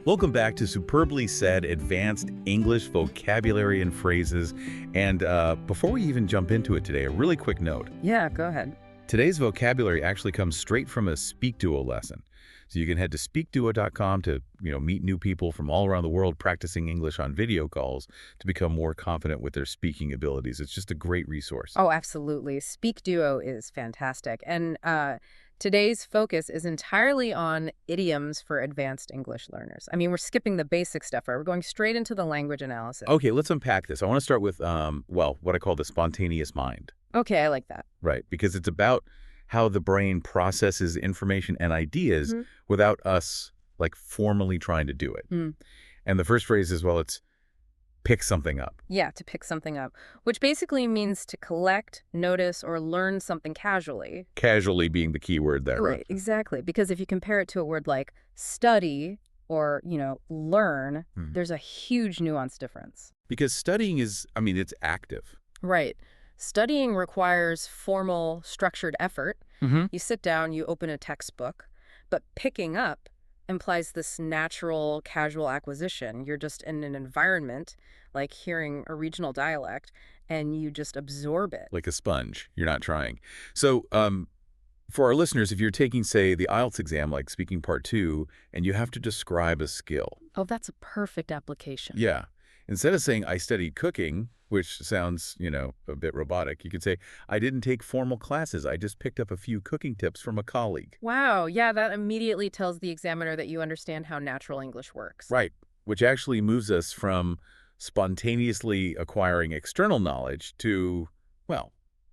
Welcome back to Superbly Said Advanced English Vocabulary and Phrases. And before we even jump into it today, a really quick note. Yeah, go ahead. Today's vocabulary actually comes straight from a SpeakDuo lesson. So you can head to speakduo.com to meet new people from all around the world practicing English on video calls to become more confident with their speaking abilities. It's just a great resource. Oh, absolutely. SpeakDuo is fantastic. And today's focus is entirely on idioms for advanced English learners. I mean, we're skipping the basic stuff, right? We're going straight into the language analysis. Okay, let's unpack this. I want to start with, what I call the spontaneous mind. Okay, I like that. Right, because it's about how the brain processes information and ideas without us, formally trying to do it. And the first phrase is, it's pick something up. Yeah, to pick something up, which basically means to collect, notice, or learn something casually. Casually being the key word there. Right, exactly. Because if you compare it to a word like study or, learn, there's a huge nuance difference. Because studying is, it's active. Right. Studying requires formal, structured effort. You sit down, you open a textbook, but picking up implies this natural, casual acquisition. You're just in an environment, like hearing a regional dialect, and you just absorb it. Like a sponge. You're not trying. So for our listeners, if you're taking, say, the IELTS exam, like speaking part 2, and you have to describe a skill. Oh, that's a perfect application. Yeah. Instead of saying, I studied cooking, which sounds, a bit robotic, you could say, I didn't take formal classes. I just picked up a few cooking tips from a colleague. Wow. Yeah, that immediately tells the examiner that you understand how natural English works. Right. Which actually moves us from spontaneously acquiring external knowledge to,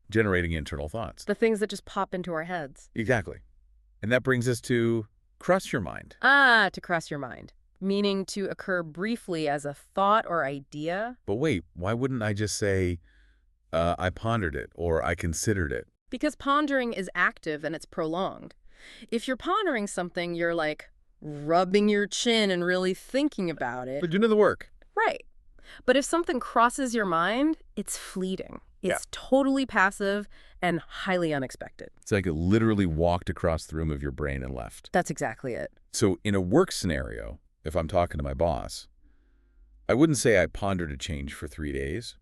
generating internal thoughts. The things that just pop into our heads. Exactly. And that brings us to cross your mind. Ah, to cross your mind. Meaning to occur briefly as a thought or idea. But wait, why wouldn't I just say, I pondered it or I considered it? Because pondering is active and it's prolonged. If you're pondering something, you're rubbing your chin and really thinking about it. But doing the work. Right. But if something crosses your mind, it's fleeting. It's totally passive and highly unexpected. It's like it literally walked across the room of your brain and left. That's exactly it. So in a work scenario, if I'm talking to my boss, I wouldn't say I pondered a change for 3 days,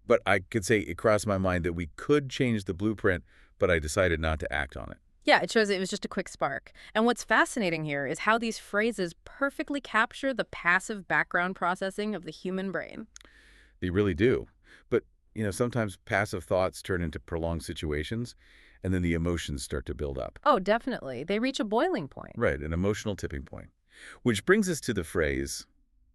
but I could say it crossed my mind that we could change the blueprint, but I decided not to act on it. Yeah, it shows it was just a quick spark. And what's fascinating here is how these phrases perfectly capture the passive background processing of the human brain. They really do. But, sometimes passive thoughts turn into prolonged situations, and then the emotions start to build up. Oh, definitely. They reach a boiling point. Right, an emotional tipping point. Which brings us to the phrase,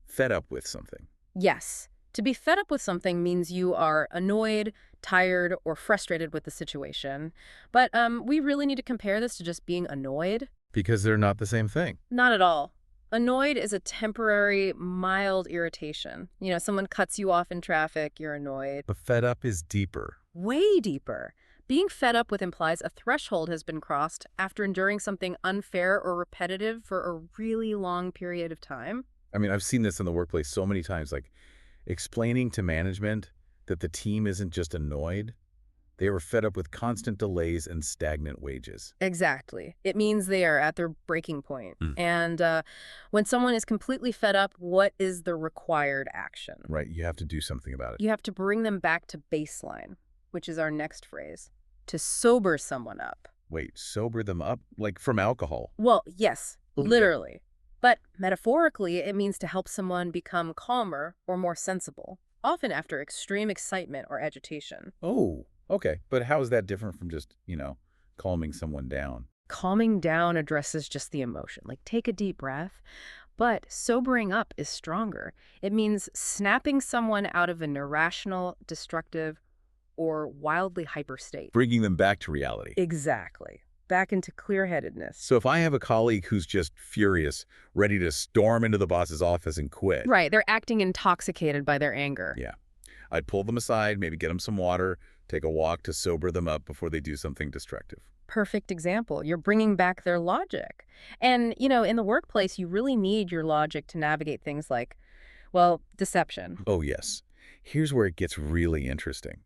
fed up with something. Yes. To be fed up with something means you are annoyed, tired, or frustrated with the situation. But we really need to compare this to just being annoyed. Because they're not the same thing. Not at all. Annoyed is a temporary, mild irritation. Someone cuts you off in traffic, you're annoyed. But fed up is deeper. Way deeper. Being fed up with implies a threshold has been crossed after enduring something unfair or repetitive for a really long period of time. I've seen this in the workplace so many times, explaining to management that the team isn't just annoyed. They were fed up with constant delays and stagnant wages. Exactly. It means they are at their breaking point. And when someone is completely fed up, what is the required action? Right. You have to do something about it. You have to bring them back to baseline, which is our next phrase. To sober someone up. Wait, sober them up? Like from alcohol? Well, yes, literally. But metaphorically, it means to help someone become calmer or more sensible, often after extreme excitement or agitation. Oh, okay. But how is that different from just, calming someone down? Calming down addresses just the emotion, take a deep breath. But sobering up is stronger. It means snapping someone out of an irrational, destructive, or wildly hyper state. Bringing them back to reality. Exactly. Back into clear-headedness. So if I have a colleague who's just furious, ready to storm into the boss's office and quit. Right. They're acting intoxicated by their anger. Yeah. I'd pull them aside, maybe get them some water, take a walk to sober them up before they do something destructive. Perfect example. You're bringing back their logic. And, in the workplace, you really need your logic to navigate things like, deception. Oh, yes. Here's where it gets really interesting.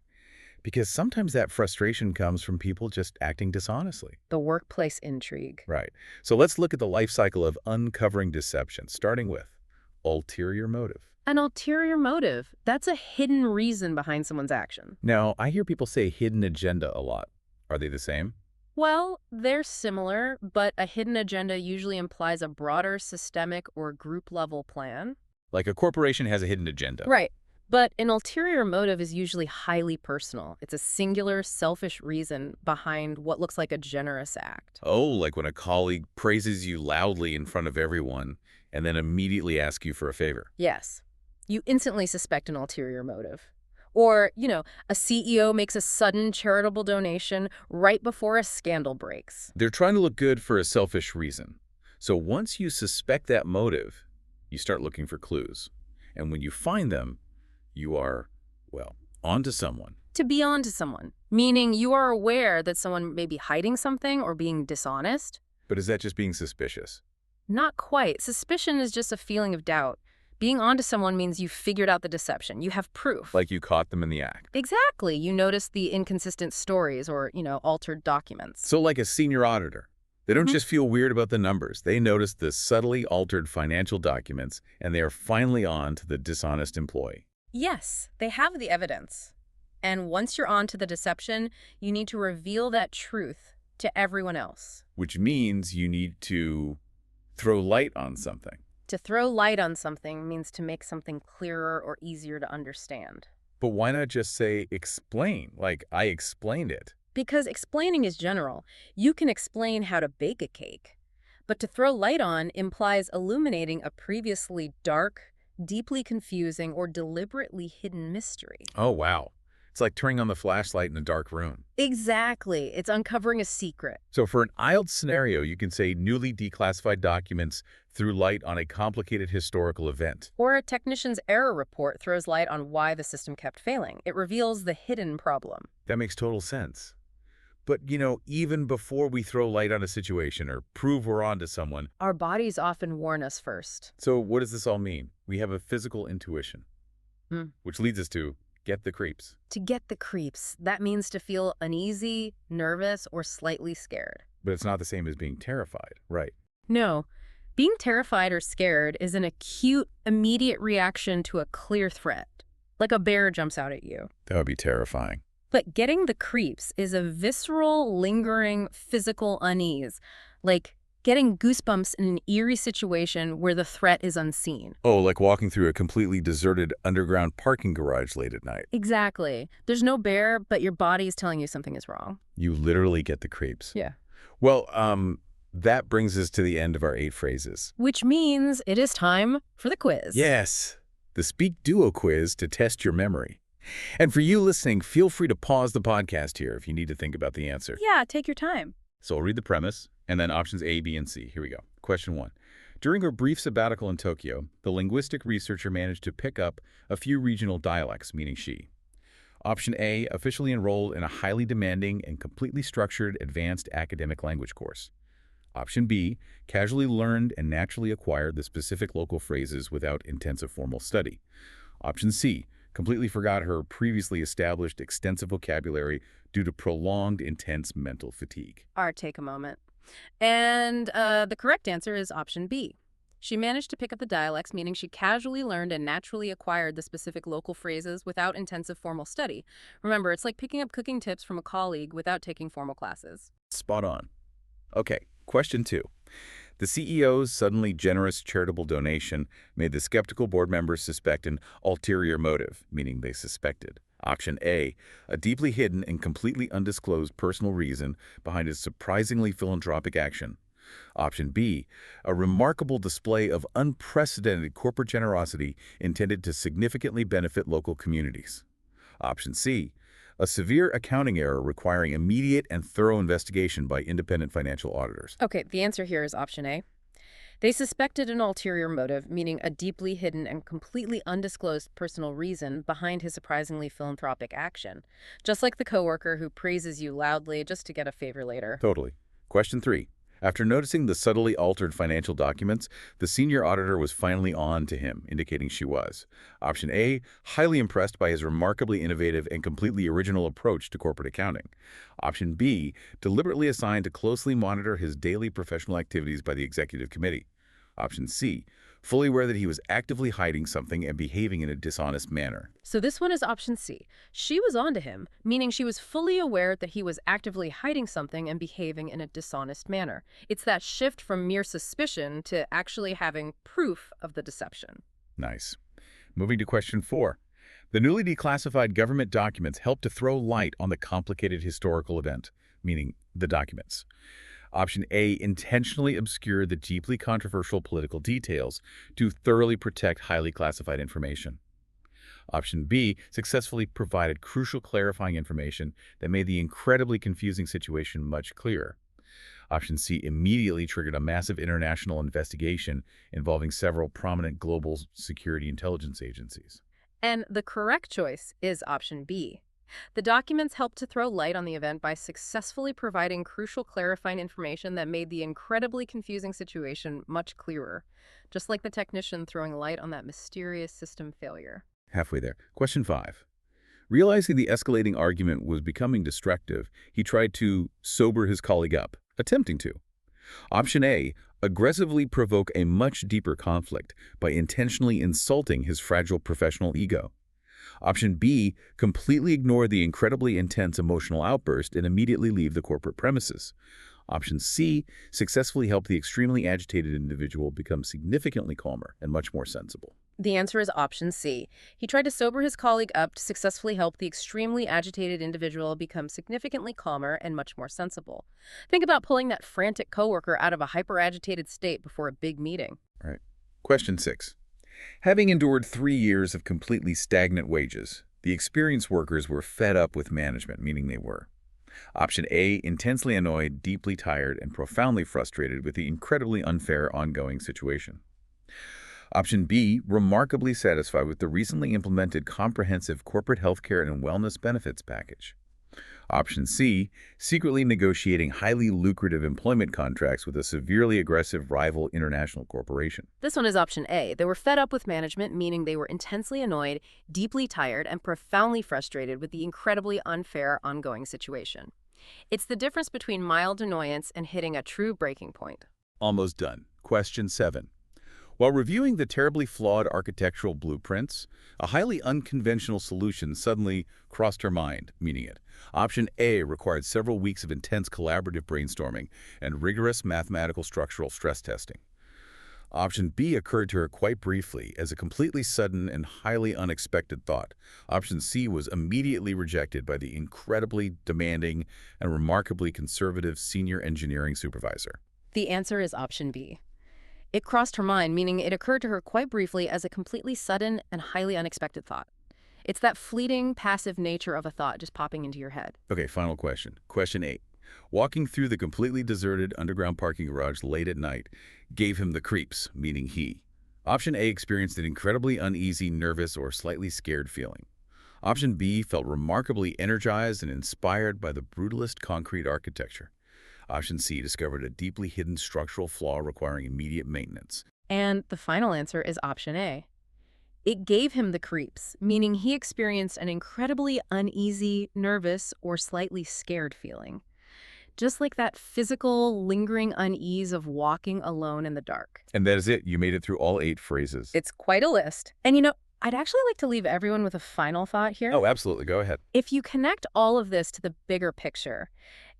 Because sometimes that frustration comes from people just acting dishonestly. The workplace intrigue. Right. So let's look at the life cycle of uncovering deception, starting with ulterior motive. An ulterior motive, that's a hidden reason behind someone's action. Now, I hear people say hidden agenda a lot. Are they the same? Well, they're similar, but a hidden agenda usually implies a broader systemic or group-level plan. Like a corporation has a hidden agenda. Right. But an ulterior motive is usually highly personal. It's a singular, selfish reason behind what looks like a generous act. Oh, like when a colleague praises you loudly in front of everyone and then immediately asks you for a favor. Yes. You instantly suspect an ulterior motive. Or, a CEO makes a sudden charitable donation right before a scandal breaks. They're trying to look good for a selfish reason. So once you suspect that motive, you start looking for clues. And when you find them, you are, well, onto someone. To be onto someone, meaning you are aware that someone may be hiding something or being dishonest. But is that just being suspicious? Not quite. Suspicion is just a feeling of doubt. Being onto someone means you figured out the deception. You have proof. Like you caught them in the act. Exactly. You noticed the inconsistent stories or, altered documents. So like a senior auditor. They don't just feel weird about the numbers. They notice the subtly altered financial documents, and they are finally on to the dishonest employee. Yes, they have the evidence. And once you're on to the deception, you need to reveal that truth to everyone else. Which means you need to throw light on something. To throw light on something means to make something clearer or easier to understand. But why not just say explain, like I explained it? Because explaining is general. You can explain how to bake a cake. But to throw light on implies illuminating a previously dark, deeply confusing, or deliberately hidden mystery. Oh, wow. It's like turning on the flashlight in a dark room. Exactly. It's uncovering a secret. So for an IELTS scenario, you can say newly declassified documents threw light on a complicated historical event. Or a technician's error report throws light on why the system kept failing. It reveals the hidden problem. That makes total sense. But, even before we throw light on a situation or prove we're on to someone, Our bodies often warn us first. so what does this all mean? We have a physical intuition, which leads us to get the creeps. To get the creeps, that means to feel uneasy, nervous, or slightly scared. But it's not the same as being terrified, right? No. Being terrified or scared is an acute, immediate reaction to a clear threat, like a bear jumps out at you. That would be terrifying. But getting the creeps is a visceral, lingering, physical unease, like getting goosebumps in an eerie situation where the threat is unseen. Oh, like walking through a completely deserted underground parking garage late at night. Exactly. There's no bear, but your body is telling you something is wrong. You literally get the creeps. Yeah. Well, that brings us to the end of our 8 phrases. Which means it is time for the quiz. Yes, the SpeakDuo quiz to test your memory. And for you listening, feel free to pause the podcast here if you need to think about the answer. Yeah, take your time. So I'll read the premise, and then options A, B, and C. Here we go. Question 1. During her brief sabbatical in Tokyo, the linguistic researcher managed to pick up a few regional dialects, meaning she. Option A, officially enrolled in a highly demanding and completely structured advanced academic language course. Option B, casually learned and naturally acquired the specific local phrases without intensive formal study. Option C, completely forgot her previously established extensive vocabulary due to prolonged, intense mental fatigue. All right, take a moment. And the correct answer is option B. She managed to pick up the dialects, meaning she casually learned and naturally acquired the specific local phrases without intensive formal study. Remember, it's like picking up cooking tips from a colleague without taking formal classes. Spot on. Okay, question 2. The CEO's suddenly generous charitable donation made the skeptical board members suspect an ulterior motive, meaning they suspected. Option A, a deeply hidden and completely undisclosed personal reason behind his surprisingly philanthropic action. Option B, a remarkable display of unprecedented corporate generosity intended to significantly benefit local communities. Option C, a severe accounting error requiring immediate and thorough investigation by independent financial auditors. Okay, the answer here is option A. They suspected an ulterior motive, meaning a deeply hidden and completely undisclosed personal reason behind his surprisingly philanthropic action. Just like the coworker who praises you loudly just to get a favor later. Totally. Question 3. After noticing the subtly altered financial documents, the senior auditor was finally on to him, indicating she was. Option A, highly impressed by his remarkably innovative and completely original approach to corporate accounting. Option B, deliberately assigned to closely monitor his daily professional activities by the executive committee. Option C, fully aware that he was actively hiding something and behaving in a dishonest manner. So this one is option C. She was on to him, meaning she was fully aware that he was actively hiding something and behaving in a dishonest manner. It's that shift from mere suspicion to actually having proof of the deception. Nice. Moving to question 4. The newly declassified government documents help to throw light on the complicated historical event, meaning the documents. Option A intentionally obscured the deeply controversial political details to thoroughly protect highly classified information. Option B successfully provided crucial clarifying information that made the incredibly confusing situation much clearer. Option C immediately triggered a massive international investigation involving several prominent global security intelligence agencies. And the correct choice is option B. The documents helped to throw light on the event by successfully providing crucial clarifying information that made the incredibly confusing situation much clearer, just like the technician throwing light on that mysterious system failure. Halfway there. Question 5. Realizing the escalating argument was becoming destructive, he tried to sober his colleague up, attempting to. Option A, aggressively provoke a much deeper conflict by intentionally insulting his fragile professional ego. Option B, completely ignore the incredibly intense emotional outburst and immediately leave the corporate premises. Option C, successfully help the extremely agitated individual become significantly calmer and much more sensible. The answer is option C. He tried to sober his colleague up to successfully help the extremely agitated individual become significantly calmer and much more sensible. Think about pulling that frantic coworker out of a hyper-agitated state before a big meeting. All right. Question 6. Having endured 3 years of completely stagnant wages, the experienced workers were fed up with management, meaning they were. Option A, intensely annoyed, deeply tired, and profoundly frustrated with the incredibly unfair ongoing situation. Option B, remarkably satisfied with the recently implemented comprehensive corporate healthcare and wellness benefits package. Option C, secretly negotiating highly lucrative employment contracts with a severely aggressive rival international corporation. This one is option A. They were fed up with management, meaning they were intensely annoyed, deeply tired, and profoundly frustrated with the incredibly unfair ongoing situation. It's the difference between mild annoyance and hitting a true breaking point. Almost done. Question 7. While reviewing the terribly flawed architectural blueprints, a highly unconventional solution suddenly crossed her mind, meaning it. Option A required several weeks of intense collaborative brainstorming and rigorous mathematical structural stress testing. Option B occurred to her quite briefly as a completely sudden and highly unexpected thought. Option C was immediately rejected by the incredibly demanding and remarkably conservative senior engineering supervisor. The answer is option B. It crossed her mind, meaning it occurred to her quite briefly as a completely sudden and highly unexpected thought. It's that fleeting, passive nature of a thought just popping into your head. Okay, final question. Question 8. Walking through the completely deserted underground parking garage late at night gave him the creeps, meaning he. Option A experienced an incredibly uneasy, nervous, or slightly scared feeling. Option B felt remarkably energized and inspired by the brutalist concrete architecture. Option C discovered a deeply hidden structural flaw requiring immediate maintenance. And the final answer is option A. It gave him the creeps, meaning he experienced an incredibly uneasy, nervous, or slightly scared feeling. Just like that physical, lingering unease of walking alone in the dark. And that is it. You made it through all 8 phrases. It's quite a list. And I'd actually like to leave everyone with a final thought here. Oh, absolutely. Go ahead. If you connect all of this to the bigger picture,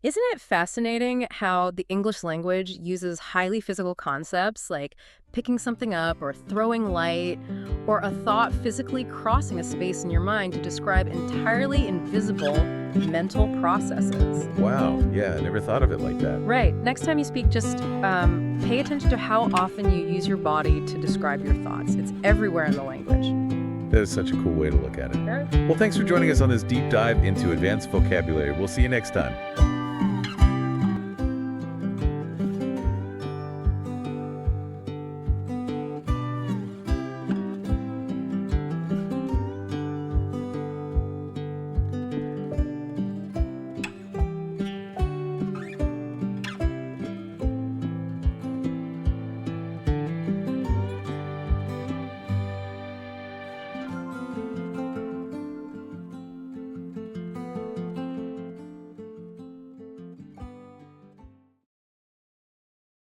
isn't it fascinating how the English language uses highly physical concepts like picking something up or throwing light or a thought physically crossing a space in your mind to describe entirely invisible mental processes? Wow. Yeah, I never thought of it like that. Right. Next time you speak, just pay attention to how often you use your body to describe your thoughts. It's everywhere in the language. That is such a cool way to look at it. Sure. Well, thanks for joining us on this deep dive into advanced vocabulary. We'll see you next time.